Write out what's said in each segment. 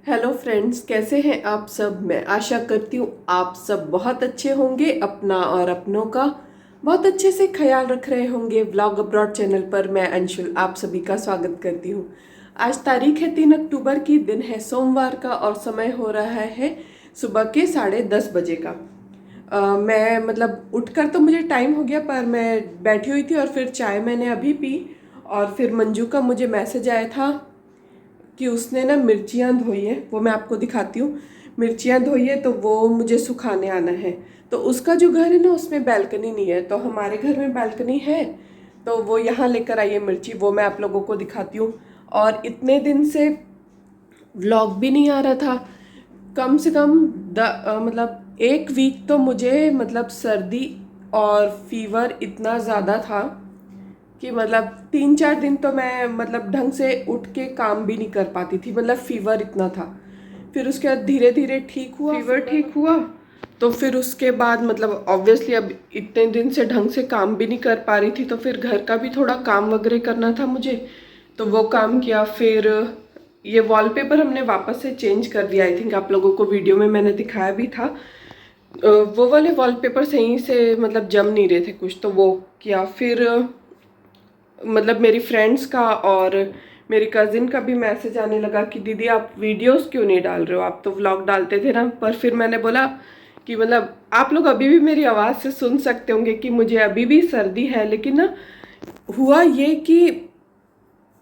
Hello friends, कैसे हैं आप सब। मैं आशा करती हूँ आप सब बहुत अच्छे होंगे, अपना और अपनों का बहुत अच्छे से ख्याल रख रहे होंगे। व्लॉग अब्रॉड चैनल पर मैं अंशुल आप सभी का स्वागत करती हूँ। आज तारीख है 3 अक्टूबर की, दिन है सोमवार का और समय हो रहा है सुबह के 10:30 बजे का। मैं मतलब उठकर तो मुझे टाइम हो गया, पर मैं बैठी हुई थी और फिर चाय मैंने अभी पी। और फिर मंजू का मुझे मैसेज आया था कि उसने ना मिर्चियाँ धोई है, वो मैं आपको दिखाती हूँ। मिर्चियाँ धोई है तो वो मुझे सुखाने आना है। तो उसका जो घर है ना, उसमें बैल्कनी नहीं है, तो हमारे घर में बैल्कनी है। तो वो यहाँ लेकर आई है मिर्ची, वो मैं आप लोगों को दिखाती हूँ। और इतने दिन से व्लॉग भी नहीं आ रहा था। कम से कम मतलब एक वीक तो मुझे मतलब सर्दी और फीवर इतना ज़्यादा था कि मतलब 3-4 दिन तो मैं मतलब ढंग से उठ के काम भी नहीं कर पाती थी, मतलब फीवर इतना था। फिर उसके बाद धीरे धीरे ठीक हुआ, फीवर ठीक हुआ। तो फिर उसके बाद मतलब ऑब्वियसली अब इतने दिन से ढंग से काम भी नहीं कर पा रही थी, तो फिर घर का भी थोड़ा काम वगैरह करना था मुझे, तो वो काम किया। फिर ये वॉलपेपर हमने वापस से चेंज कर दिया। आई थिंक आप लोगों को वीडियो में मैंने दिखाया भी था। वो वाले वॉलपेपर सही से मतलब जम नहीं रहे थे कुछ, तो वो किया। फिर मतलब मेरी फ्रेंड्स का और मेरी कज़िन का भी मैसेज आने लगा कि दीदी आप वीडियोस क्यों नहीं डाल रहे हो, आप तो व्लॉग डालते थे ना। पर फिर मैंने बोला कि मतलब आप लोग अभी भी मेरी आवाज़ से सुन सकते होंगे कि मुझे अभी भी सर्दी है, लेकिन ना हुआ ये कि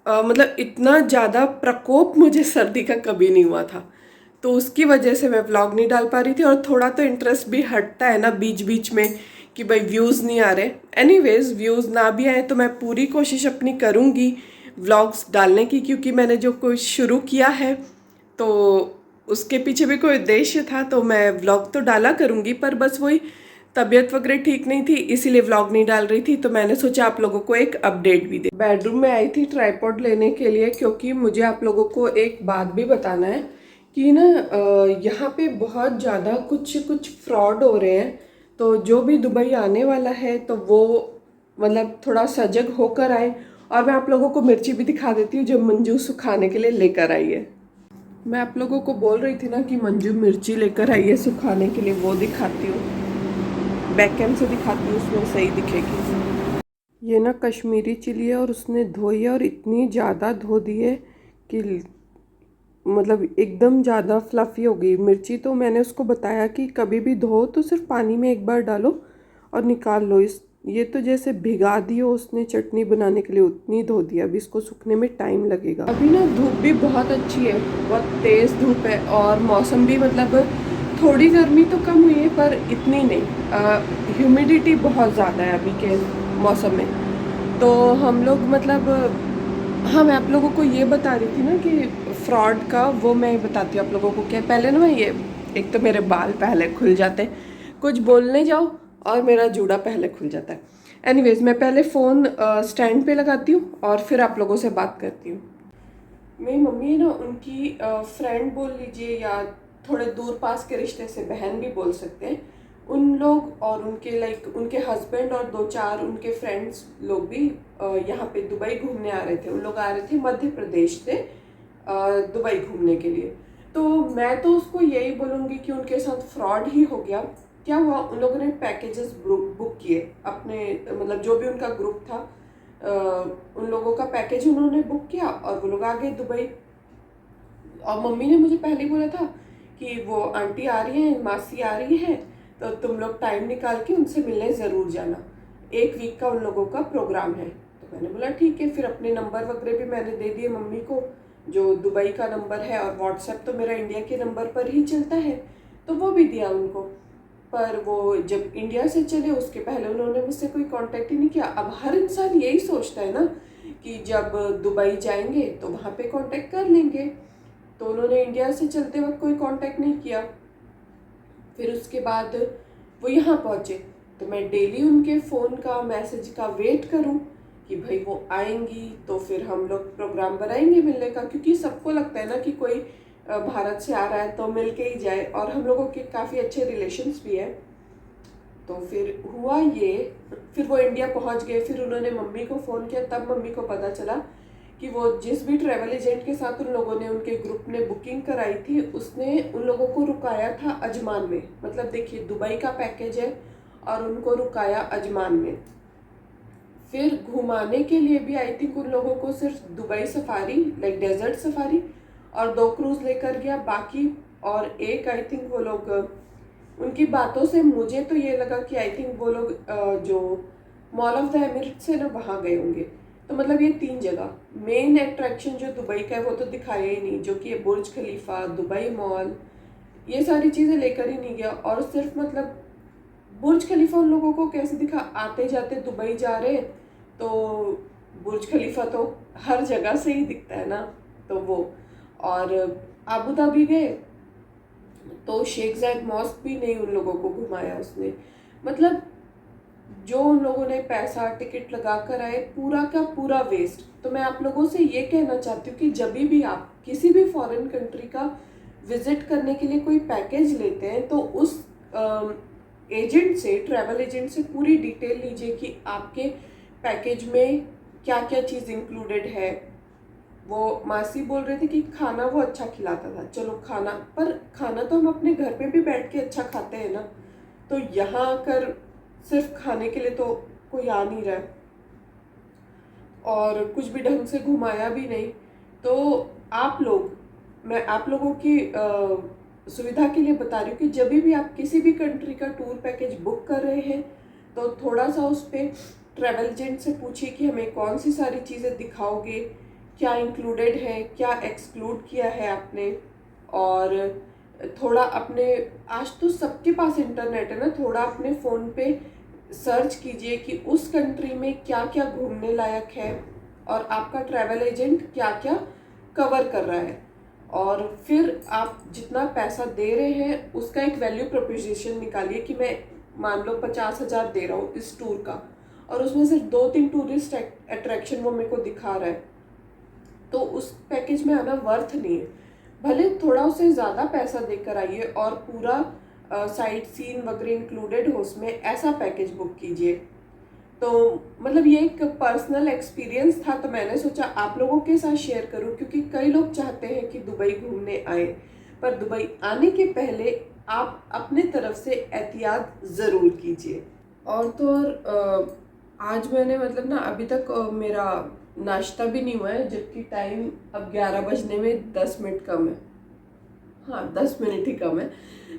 मतलब इतना ज़्यादा प्रकोप मुझे सर्दी का कभी नहीं हुआ था। तो उसकी वजह से मैं व्लॉग नहीं डाल पा रही थी, और थोड़ा तो इंटरेस्ट भी हटता है ना बीच बीच में कि भाई व्यूज़ नहीं आ रहे। एनीवेज, व्यूज़ ना भी आए तो मैं पूरी कोशिश अपनी करूँगी व्लॉग्स डालने की, क्योंकि मैंने जो कुछ शुरू किया है तो उसके पीछे भी कोई उद्देश्य था। तो मैं व्लॉग तो डाला करूँगी, पर बस वही तबीयत वगैरह ठीक नहीं थी, इसीलिए व्लॉग नहीं डाल रही थी। तो मैंने सोचा आप लोगों को एक अपडेट भी दे। बेडरूम में आई थी ट्राइपॉड लेने के लिए, क्योंकि मुझे आप लोगों को एक बात भी बताना है कि ना यहाँ पे बहुत ज़्यादा कुछ कुछ फ्रॉड हो रहे हैं। तो जो भी दुबई आने वाला है तो वो मतलब थोड़ा सजग होकर आए। और मैं आप लोगों को मिर्ची भी दिखा देती हूँ जो मंजू सुखाने के लिए लेकर आई है। मैं आप लोगों को बोल रही थी ना कि मंजू मिर्ची लेकर आई है सुखाने के लिए, वो दिखाती हूँ। बैक कैम से दिखाती हूँ, उसमें सही दिखेगी। ये ना कश्मीरी चिली है और उसने धोई है, और इतनी ज़्यादा धो दी है कि मतलब एकदम ज़्यादा फ्लफ़ी हो गई मिर्ची। तो मैंने उसको बताया कि कभी भी धो तो सिर्फ पानी में एक बार डालो और निकाल लो। इस ये तो जैसे भिगा दी हो उसने चटनी बनाने के लिए, उतनी धो दी। अभी इसको सूखने में टाइम लगेगा। अभी ना धूप भी बहुत अच्छी है, बहुत तेज़ धूप है, और मौसम भी मतलब थोड़ी गर्मी तो कम हुई है पर इतनी नहीं। ह्यूमिडिटी बहुत ज़्यादा है अभी के मौसम में। तो हम लोग मतलब हाँ, मैं आप लोगों को ये बता रही थी ना कि फ्रॉड का, वो मैं बताती हूँ आप लोगों को। क्या पहले ना मैं ये, एक तो मेरे बाल पहले खुल जाते हैं, कुछ बोलने जाओ और मेरा जूड़ा पहले खुल जाता है। एनीवेज, मैं पहले फ़ोन स्टैंड पे लगाती हूँ और फिर आप लोगों से बात करती हूँ। मेरी मम्मी है ना, उनकी फ्रेंड बोल लीजिए या थोड़े दूर पास के रिश्ते से बहन भी बोल सकते हैं, उन लोग और उनके लाइक उनके हस्बैंड और 2-4 उनके फ्रेंड्स लोग भी यहाँ पे दुबई घूमने आ रहे थे। उन लोग आ रहे थे मध्य प्रदेश से दुबई घूमने के लिए। तो मैं तो उसको यही बोलूँगी कि उनके साथ फ्रॉड ही हो गया। क्या हुआ, उन लोगों ने पैकेजेस बुक किए अपने, मतलब जो भी उनका ग्रुप था उन लोगों का पैकेज उन्होंने बुक किया और वो लोग आ गए दुबई। और मम्मी ने मुझे पहले बोला था कि वो आंटी आ रही हैं, मासी आ रही हैं, तो तुम लोग टाइम निकाल के उनसे मिलने ज़रूर जाना। 1 वीक का उन लोगों का प्रोग्राम है। तो मैंने बोला ठीक है। फिर अपने नंबर वगैरह भी मैंने दे दिए मम्मी को, जो दुबई का नंबर है, और व्हाट्सएप तो मेरा इंडिया के नंबर पर ही चलता है, तो वो भी दिया उनको। पर वो जब इंडिया से चले उसके पहले उन्होंने मुझसे कोई कांटेक्ट ही नहीं किया। अब हर इंसान यही सोचता है ना कि जब दुबई जाएंगे तो वहाँ पे कांटेक्ट कर लेंगे। तो उन्होंने इंडिया से चलते वक्त कोई कांटेक्ट नहीं किया। फिर उसके बाद वो यहाँ पहुँचे, तो मैं डेली उनके फ़ोन का मैसेज का वेट करूँ कि भाई वो आएंगी तो फिर हम लोग प्रोग्राम बनाएंगे मिलने का, क्योंकि सबको लगता है ना कि कोई भारत से आ रहा है तो मिल के ही जाए, और हम लोगों के काफ़ी अच्छे रिलेशंस भी है। तो फिर हुआ ये, फिर वो इंडिया पहुंच गए। फिर उन्होंने मम्मी को फ़ोन किया, तब मम्मी को पता चला कि वो जिस भी ट्रैवल एजेंट के साथ उन लोगों ने, उनके ग्रुप ने बुकिंग कराई थी, उसने उन लोगों को रुकाया था अजमान में। मतलब देखिए, दुबई का पैकेज है और उनको रुकाया अजमान में। फिर घुमाने के लिए भी आई थिंक उन लोगों को सिर्फ Dubai safari, like desert safari, और 2 क्रूज लेकर गया बाकी। और एक आई थिंक वो लोग, उनकी बातों से मुझे तो ये लगा कि आई थिंक वो लोग जो मॉल ऑफ द एमिरेट्स है ना, वहाँ गए होंगे। तो मतलब ये 3 जगह, मेन अट्रैक्शन जो दुबई का है वो तो दिखाया ही नहीं, जो कि ये बुर्ज खलीफा, दुबई मॉल, ये सारी चीज़ें लेकर ही नहीं गया। और सिर्फ मतलब बुर्ज खलीफा उन लोगों को कैसे दिखा, आते जाते दुबई जा रहे तो बुर्ज खलीफा तो हर जगह से ही दिखता है ना, तो वो। और अबू धाबी गए तो शेख जायद मॉस्क भी नहीं उन लोगों को घुमाया उसने। मतलब जो उन लोगों ने पैसा टिकट लगा कर आए, पूरा का पूरा वेस्ट। तो मैं आप लोगों से ये कहना चाहती हूँ कि जब भी आप किसी भी फॉरेन कंट्री का विजिट करने के लिए कोई पैकेज लेते हैं तो उस एजेंट से, ट्रैवल एजेंट से पूरी डिटेल लीजिए कि आपके पैकेज में क्या क्या चीज़ इंक्लूडेड है। वो मासी बोल रहे थे कि खाना वो अच्छा खिलाता था, चलो खाना, पर खाना तो हम अपने घर पे भी बैठ के अच्छा खाते हैं ना, तो यहाँ आकर सिर्फ खाने के लिए तो कोई आ नहीं रहा है, और कुछ भी ढंग से घुमाया भी नहीं। तो आप लोग, मैं आप लोगों की सुविधा के लिए बता रही हूँ कि जब भी आप किसी भी कंट्री का टूर पैकेज बुक कर रहे हैं तो थोड़ा सा उस पर ट्रैवल एजेंट से पूछिए कि हमें कौन सी सारी चीज़ें दिखाओगे, क्या इंक्लूडेड है, क्या एक्सक्लूड किया है आपने। और थोड़ा अपने, आज तो सबके पास इंटरनेट है ना, थोड़ा अपने फ़ोन पे सर्च कीजिए कि उस कंट्री में क्या क्या घूमने लायक है और आपका ट्रैवल एजेंट क्या क्या कवर कर रहा है। और फिर आप जितना पैसा दे रहे हैं उसका एक वैल्यू प्रोपोजिशन निकालिए कि मैं मान लो 50,000 दे रहा हूँ इस टूर का, और उसमें सिर्फ 2-3 टूरिस्ट अट्रैक्शन वो मेरे को दिखा रहा है, तो उस पैकेज में आना वर्थ नहीं है। भले थोड़ा उसे ज़्यादा पैसा देकर आइए और पूरा साइट सीन वगैरह इंक्लूडेड हो उसमें, ऐसा पैकेज बुक कीजिए। तो मतलब ये एक पर्सनल एक्सपीरियंस था, तो मैंने सोचा आप लोगों के साथ शेयर करूं, क्योंकि कई लोग चाहते हैं कि दुबई घूमने आए, पर दुबई आने के पहले आप अपने तरफ से एहतियात ज़रूर कीजिए। और तो और आज मैंने मतलब ना अभी तक मेरा नाश्ता भी नहीं हुआ है, जबकि टाइम अब 11 बजने में 10 मिनट कम है। हाँ, 10 मिनट ही कम है।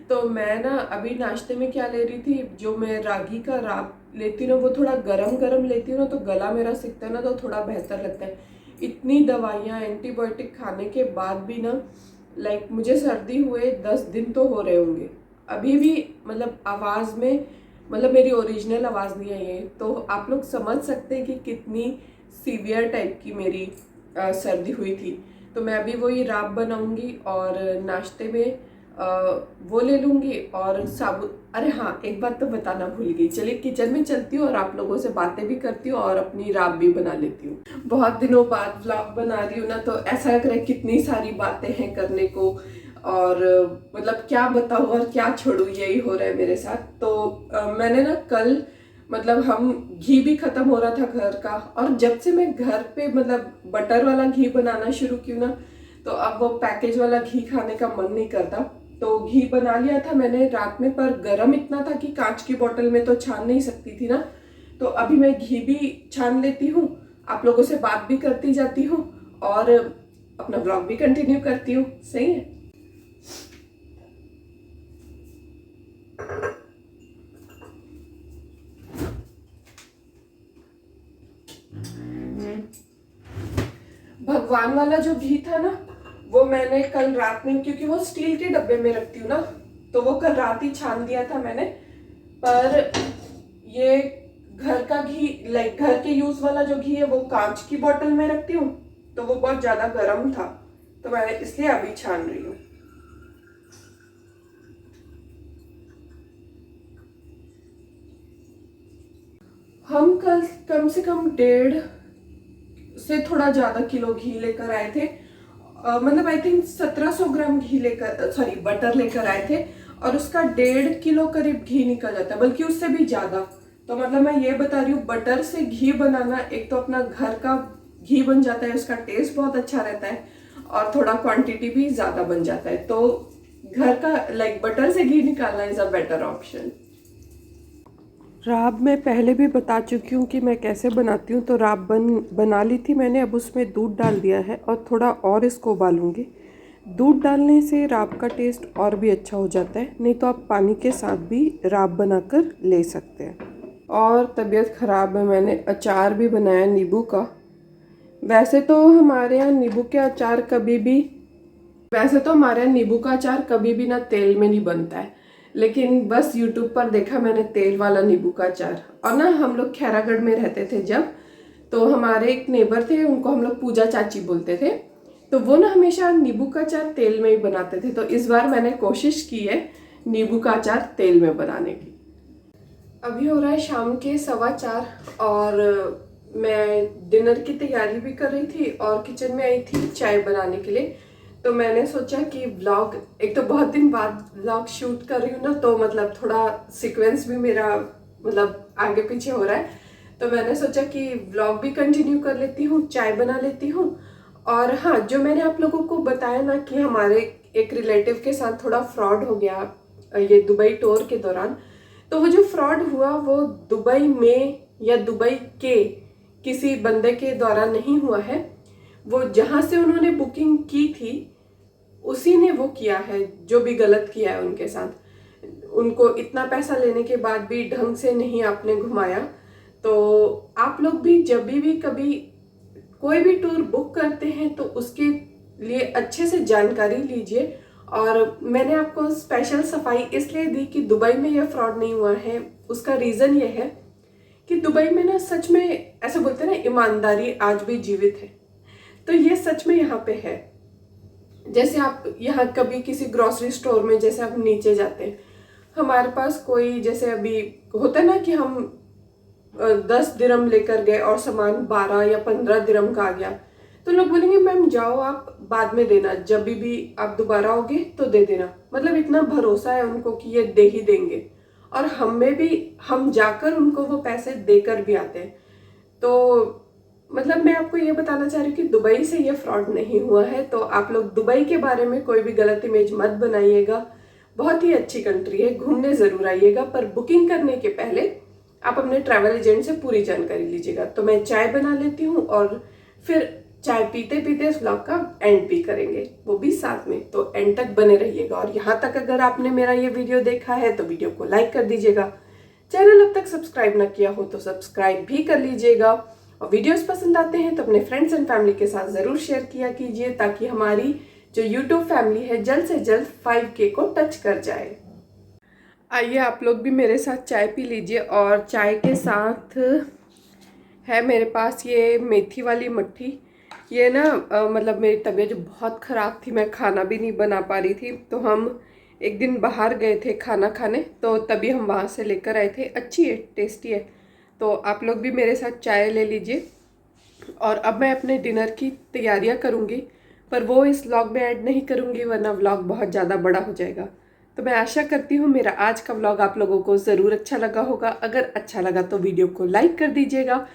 तो मैं ना अभी नाश्ते में क्या ले रही थी, जो मैं रागी का राब लेती हूँ ना, वो थोड़ा गरम गरम लेती हूँ ना, तो गला मेरा सिकता है ना, तो थोड़ा बेहतर लगता है। इतनी दवाइयाँ एंटीबायोटिक खाने के बाद भी ना, लाइक मुझे सर्दी हुए 10 दिन तो हो रहे होंगे, अभी भी मतलब आवाज़ में, मतलब मेरी ओरिजिनल आवाज़ नहीं आई है। तो आप लोग समझ सकते हैं कि कितनी सीवियर टाइप की मेरी सर्दी हुई थी। तो मैं अभी वही राब बनाऊंगी और नाश्ते में वो ले लूँगी और साबुत। अरे हाँ, एक बात तो बताना भूल गई, चलिए किचन में चलती हूँ और आप लोगों से बातें भी करती हूँ और अपनी राब भी बना लेती हूँ। बहुत दिनों बाद व्लॉग बना रही हूँ ना, तो ऐसा लग रहा है कितनी सारी बातें हैं करने को, और मतलब क्या बताऊँ और क्या छोड़ूँ, यही हो रहा है मेरे साथ। तो मैंने ना कल, मतलब हम घी भी ख़त्म हो रहा था घर का, और जब से मैं घर पे मतलब बटर वाला घी बनाना शुरू की ना, तो अब वो पैकेज वाला घी खाने का मन नहीं करता। तो घी बना लिया था मैंने रात में, पर गरम इतना था कि कांच की बोतल में तो छान नहीं सकती थी ना, तो अभी मैं घी भी छान लेती हूँ, आप लोगों से बात भी करती जाती हूँ और अपना ब्लॉग भी कंटिन्यू करती हूँ। सही है। भगवान वाला जो घी था ना, वो मैंने कल रात में, क्योंकि वो स्टील के डब्बे में रखती हूँ ना, तो वो कल रात ही छान दिया था मैंने। पर ये घर का घी, लाइक घर के यूज वाला जो घी है, वो कांच की बोतल में रखती हूँ, तो वो बहुत ज्यादा गर्म था, तो मैंने इसलिए अभी छान रही हूँ। हम कल कम से कम 1.5 से थोड़ा ज्यादा किलो घी लेकर आए थे, मतलब आई थिंक 1700 ग्राम घी लेकर, सॉरी बटर लेकर आए थे, और उसका 1.5 किलो करीब घी निकल जाता है, बल्कि उससे भी ज्यादा। तो मतलब मैं ये बता रही हूँ, बटर से घी बनाना एक तो अपना घर का घी बन जाता है, उसका टेस्ट बहुत अच्छा रहता है और थोड़ा क्वांटिटी भी ज़्यादा बन जाता है। तो घर का लाइक बटर से घी निकालना इज़ अ बेटर ऑप्शन। राब मैं पहले भी बता चुकी हूँ कि मैं कैसे बनाती हूँ। तो राब बना ली थी मैंने, अब उसमें दूध डाल दिया है और थोड़ा और इसको उबालूँगी। दूध डालने से राब का टेस्ट और भी अच्छा हो जाता है, नहीं तो आप पानी के साथ भी राब बनाकर ले सकते हैं। और तबीयत ख़राब है, मैंने अचार भी बनाया नींबू का। वैसे तो हमारे यहाँ नींबू के अचार कभी भी वैसे तो हमारे यहाँ नींबू का अचार कभी भी ना तेल में नहीं बनता है, लेकिन बस यूट्यूब पर देखा मैंने तेल वाला नींबू का अचार। और ना हम लोग खैरागढ़ में रहते थे जब, तो हमारे एक नेबर थे, उनको हम लोग पूजा चाची बोलते थे। तो वो ना हमेशा नींबू का अचार तेल में ही बनाते थे। तो इस बार मैंने कोशिश की है नींबू का अचार तेल में बनाने की। अभी हो रहा है शाम के 4:15 और मैं डिनर की तैयारी भी कर रही थी और किचन में आई थी चाय बनाने के लिए। तो मैंने सोचा कि व्लॉग, एक तो बहुत दिन बाद व्लॉग शूट कर रही हूँ ना, तो मतलब थोड़ा सीक्वेंस भी मेरा मतलब आगे पीछे हो रहा है। तो मैंने सोचा कि व्लॉग भी कंटिन्यू कर लेती हूँ, चाय बना लेती हूँ। और हाँ, जो मैंने आप लोगों को बताया ना कि हमारे एक रिलेटिव के साथ थोड़ा फ्रॉड हो गया ये दुबई टूर के दौरान। तो वो जो फ्रॉड हुआ वो दुबई में या दुबई के किसी बंदे के द्वारा नहीं हुआ है। वो जहाँ से उन्होंने बुकिंग की थी उसी ने वो किया है, जो भी गलत किया है उनके साथ। उनको इतना पैसा लेने के बाद भी ढंग से नहीं आपने घुमाया। तो आप लोग भी जब भी कभी कोई भी टूर बुक करते हैं तो उसके लिए अच्छे से जानकारी लीजिए। और मैंने आपको स्पेशल सफाई इसलिए दी कि दुबई में यह फ्रॉड नहीं हुआ है। उसका रीज़न ये है कि दुबई में ना सच में ऐसा बोलते हैं ना, ईमानदारी आज भी जीवित है। तो ये सच में यहाँ पे है। जैसे आप यहाँ कभी किसी ग्रोसरी स्टोर में जैसे आप नीचे जाते हैं, हमारे पास कोई जैसे अभी होता है ना कि हम 10 दिरम लेकर गए और सामान 12 या 15 दिरम का आ गया, तो लोग बोलेंगे मैम जाओ आप बाद में देना, जब भी आप दोबारा आओगे तो दे देना। मतलब इतना भरोसा है उनको कि ये दे ही देंगे। और हम जाकर उनको वो पैसे देकर भी आते हैं। तो मतलब मैं आपको ये बताना चाह रही हूँ कि दुबई से ये फ्रॉड नहीं हुआ है। तो आप लोग दुबई के बारे में कोई भी गलत इमेज मत बनाइएगा। बहुत ही अच्छी कंट्री है, घूमने ज़रूर आइएगा, पर बुकिंग करने के पहले आप अपने ट्रैवल एजेंट से पूरी जानकारी लीजिएगा। तो मैं चाय बना लेती हूँ और फिर चाय पीते पीते इस व्लॉग का एंड भी करेंगे, वो भी साथ में। तो एंड तक बने रहिएगा। और यहाँ तक अगर आपने मेरा ये वीडियो देखा है तो वीडियो को लाइक कर दीजिएगा। चैनल अब तक सब्सक्राइब ना किया हो तो सब्सक्राइब भी कर लीजिएगा। और वीडियोस पसंद आते हैं तो अपने फ्रेंड्स एंड फैमिली के साथ ज़रूर शेयर किया कीजिए, ताकि हमारी जो यूट्यूब फैमिली है जल्द से जल्द 5K को टच कर जाए। आइए आप लोग भी मेरे साथ चाय पी लीजिए। और चाय के साथ है मेरे पास ये मेथी वाली मट्ठी। ये ना मतलब मेरी तबीयत जो बहुत ख़राब थी, मैं खाना भी नहीं बना पा रही थी, तो हम एक दिन बाहर गए थे खाना खाने, तो तभी हम वहाँ से लेकर आए थे। अच्छी है, टेस्टी है। तो आप लोग भी मेरे साथ चाय ले लीजिए। और अब मैं अपने डिनर की तैयारियां करूंगी, पर वो इस व्लॉग में ऐड नहीं करूंगी वरना व्लॉग बहुत ज़्यादा बड़ा हो जाएगा। तो मैं आशा करती हूँ मेरा आज का व्लॉग आप लोगों को ज़रूर अच्छा लगा होगा। अगर अच्छा लगा तो वीडियो को लाइक कर दीजिएगा,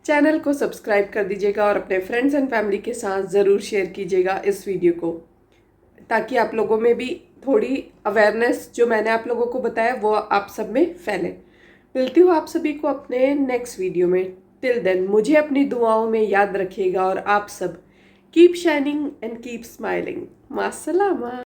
चैनल को सब्सक्राइब कर दीजिएगा और अपने फ्रेंड्स एंड फैमिली के साथ ज़रूर शेयर कीजिएगा इस वीडियो को, ताकि आप लोगों में भी थोड़ी अवेयरनेस जो मैंने आप लोगों को बताया वो आप सब में फैले। मिलती हूँ आप सभी को अपने नेक्स्ट वीडियो में। टिल देन मुझे अपनी दुआओं में याद रखिएगा और आप सब keep shining and keep smiling. मास्सलामा।